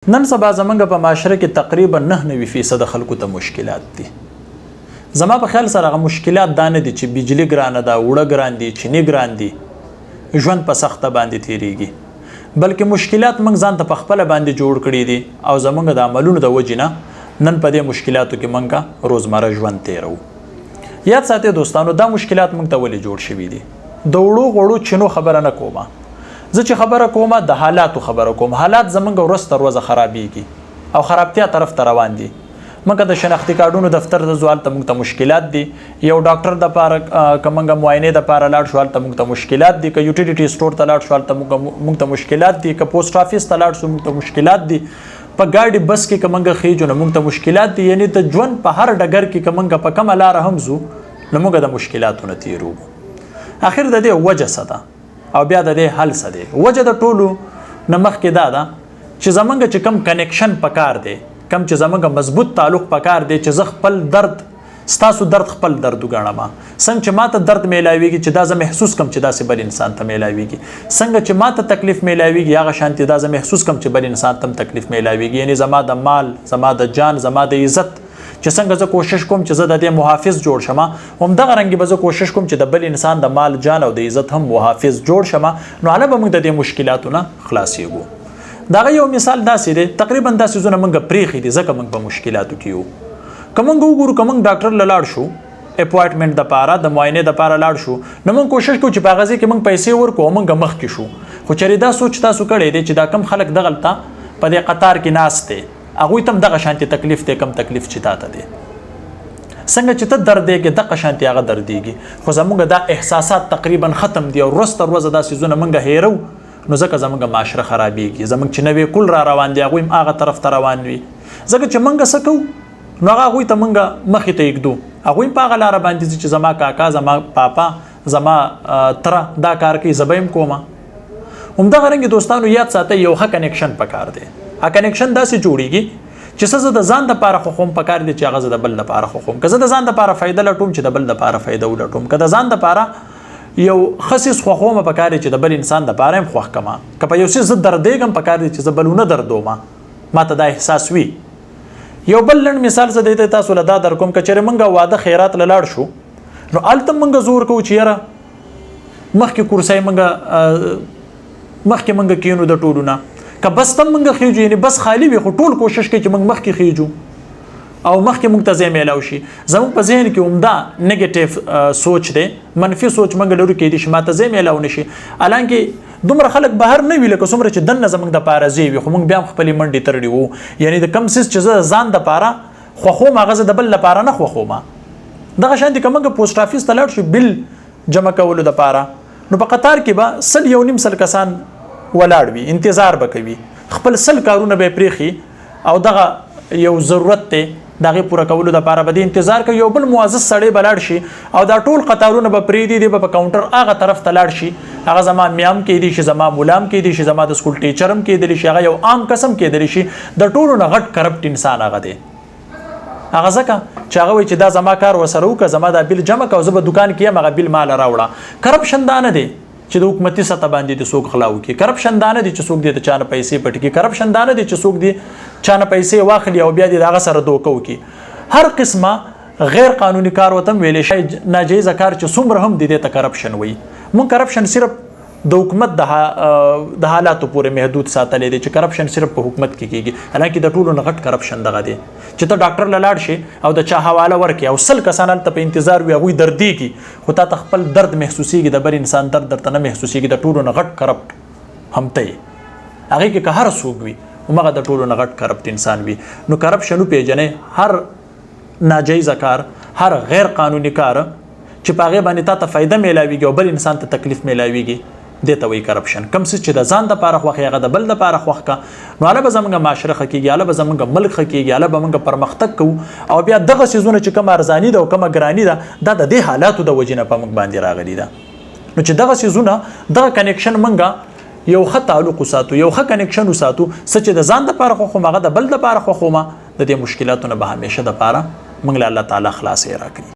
نن سبا زمونږ په معاشره کې تقریبا 99% خلکو ته مشکلات دي. زما په خیال سره هغه مشکلات دا نه دي چې بجلی ګرانه ده، اوړه ګران دي، چینی ګران دي، ژوند په سخته باندې تیریږي، بلکې مشکلات موږ ځان ته په خپله باندې جوړ کړي دي او زمونږ د عملونو د وجې نه نن په دې مشکلاتو کې موږ روزمره ژوند تیرو. یاد ساتئ دوستانو، دا مشکلات موږ ته ولې جوړ شوي دي. د وړو غوړو چینو خبره نه کومه، زه چې خبره کومه د حالاتو خبره کوم. حالات زمونږ ورځ تر ورځه خرابېږي او خرابتیا طرف ته روان دي. موږ د شناختي کارډونو دفتر ته ځو، هلته موږ ته مشکلات دي. یو ډاکټر دپاره که موږ معاینې دپاره لاړ شو، هلته موږ ته مشکلات دي. که یوټیلیټي سټور ته لاړ شو، هلته موږ ته مشکلات دي. که پوسټ آفیس ته لاړ شو، موږ ته مشکلات دي. په ګاډي بس کې که موږ خیجو نو موږ ته مشکلات دي. یعنې د ژوند په هر ډګر کې که موږ په کومه لاره هم ځو نو موږ د مشکلاتو نه تیرو. اخر د دې وجه څه ده او بیا د دې حل څه دی؟ وجه د ټولو نه مخکې دا ده چې زمونږ چې کم کنیکشن پکار دی، کم چې زمونږ مضبوط تعلق پکار دی، چې زه خپل درد ستاسو درد خپل درد وګڼم. څنګه چې ماته درد میلاویږي چې دا زه محسوس کم چې داسې بل انسان ته میلاویږي، څنګه چې ماته تکلیف میلاویږي هغه شانتي دا زه محسوس کم چې بل انسان ته تکلیف میلاویږي. یعنی زما د مال، زما د جان، زما د عزت چې څنګه زه کوشش کوم چې زه د دې محافظ جوړ شم، همدغه رنګې به زه کوشش کوم چې د بل انسان د مال، جان او د عزت هم محافظ جوړ شم. نو هله به موږ د دې مشکلاتو نه خلاصېږو. دغه یو مثال داسې دی، تقریبا دا څیزونه موږ پرېښي دي ځکه موږ په مشکلاتو کې یو. که موږ وګورو، که موږ ډاکټر له لاړ شو اپوایټمنټ دپاره، د معاینې دپاره لاړ شو، نو موږ کوشش کوو چې په هغه ځای کې موږ پیسې ورکړو او موږ مخکې شو. خو چېرې دا سوچ تاسو کړی دی چې دا کم خلک دغلته په دې قطار کې ناست دی، هغوی ته هم دغه شانتې تکلیف دی کم تکلیف چې تا ته دی. څنګه چې ته دردېږې دغه شانتې هغه دردېږي. خو زموږ دا احساسات تقریبا ختم دي او ورځ تر ورځه دا څیزونه موږ هیرو، نو ځکه زموږ معاشره خرابېږي. زموږ چې نوی کل را روان دي هغوی هم هغه طرف ته روان وي. ځکه چې موږ څه کوو نو هغه هغوی ته موږ مخې ته یږدو، هغوی هم په هغه لاره باندې ځي چې زما کاکا، زما پاپا، زما تره دا کار کوي، زه به یې هم کومه. همدغه رنګې دوستانو یاد ساتئ، یو ښه کنیکشن پکار دی. هغه کنیکشن داسې جوړېږي چې څه زه د ځان دپاره خوښوم پکار دی چې هغه زه د بل دپاره خوښوم. که زه د ځان دپاره فایده لټوم چې د بل دپاره فایده ولټوم. که د ځان دپاره یو ښه څیز خوښوم پکار دی چې د بل انسان دپاره هم خوښ کړم. که په یو څیز زه دردېږم پکار دی چې زه بل ونه دردوم، ما ته دا احساس وي. یو بل لنډ مثال زه دی تاسو له دا در کوم، که چېرې موږ واده خیرات له لاړ شو نو هلته موږ زور کوو چې یاره مخکې کورسۍ مخکې موږ کینو د ټولو نه، که بس ته موږ خیجو، یعنې بس خالی وي خو ټول کوشش کوي چې موږ مخکې خیجو او مخکې موږ ته ځای میلاو شي. زموږ په ذهن کې عمده نیګیټیو سوچ دی، منفي سوچ موږ لرو کېدای شي ماته ځای میلاو نه شي. حالانکې دومره خلک بهر نه وي لکه څومره چې دننه زموږ دپاره ځای وي، خو موږ بیا هم خپلې منډې تړلې وو. یعنې د کم څیز چې زه ځان دپاره خوښوم هغه زه د بل لپاره نه خوښوم. دغه شانتې که موږ پوسټ آفیس ته لاړ شو بل جمع کولو دپاره، نو په قطار کې به 100 کسان ولاړ وي، انتظار به کوي، خپل 100 کارونه به یې پرېښي او دغه یو ضرورت دی د هغې پوره کولو دپاره به د انتظار کوي. یو بل معزز سړی به لاړ شي او دا ټول قطارونه به پرېږدي، دی به په کاونټر هغه طرف ته لاړ شي. هغه زما میام کېدی شي، زما مولام کېدی شي، زما د سکول ټیچر هم کېدلی شي، هغه یو عام قسم کېدلی شي. د ټولو نه غټ کرپټ انسان هغه دی. هغه ځکه چې هغه وایي چې دا زما کار ورسره وکړه، زما دا بیل جمع کړه او زه به دوکان کې یم، هغه بیل ماله راوړه. کرپشن دا نه دی چې د حکومتي سطح باندې د څوک غلا وکړي. کرپشن دا نه دی چې څوک دې د چا نه پیسې پټ کړي. کرپشن دا نه دی چې څوک دې چا نه پیسې واخلي او بیا دې د هغه سره دوکه وکړي. هر قسمه غیر قانوني کار ورته هم ویلی شي، ناجایزه کار چې څومره هم دې ته کرپشن وایي. مونږ کرپشن صرف د حکومت د حالاتو پورې محدود ساتلی دی چې کرپشن صرف په حکومت کې کېږي. حالانکې د ټولو نه غټ کرپشن دغه دی چې ته ډاکټر له لاړ شي او د چا حواله ورکړي او 100 کسان هلته په انتظار وي، هغوی دردېږي خو تا ته خپل درد محسوسېږي، د بل انسان درد درته نه محسوسېږي. د ټولو نه غټ کرپټ هم ته یې. هغې کې که هر څوک وي همغه د ټولو نه غټ کرپټ انسان وي. نو کرپشن وپېژنئ، هر ناجایزه کار، هر غیر قانوني کار چې په هغې باندې تا ته فایده میلاویږي او بل انسان ته تکلیف میلاویږي، دې ته وایي کرپشن. کم څه چې د ځان دپاره خوښ هغه د بل دپاره خوښ کړه، نو هله به زموږ معاشره ښه کېږي، هله به زموږ ملک ښه کېږي، هله به موږ پرمختګ کوو. او بیا دغه څیزونه چې کومه ارزاني ده او کومه ګراني ده دا د دې حالاتو د وجې نه په موږ باندې راغلي ده. نو چې دغه څیزونه، دغه کنیکشن موږ یو ښه تعلق وساتو، یو ښه کنیکشن وساتو، څه چې د ځان دپاره خوښوم هغه د بل دپاره خوښوم، د دې مشکلاتو نه به همیشه دپاره موږ له الله تعالی خلاصې راکړي.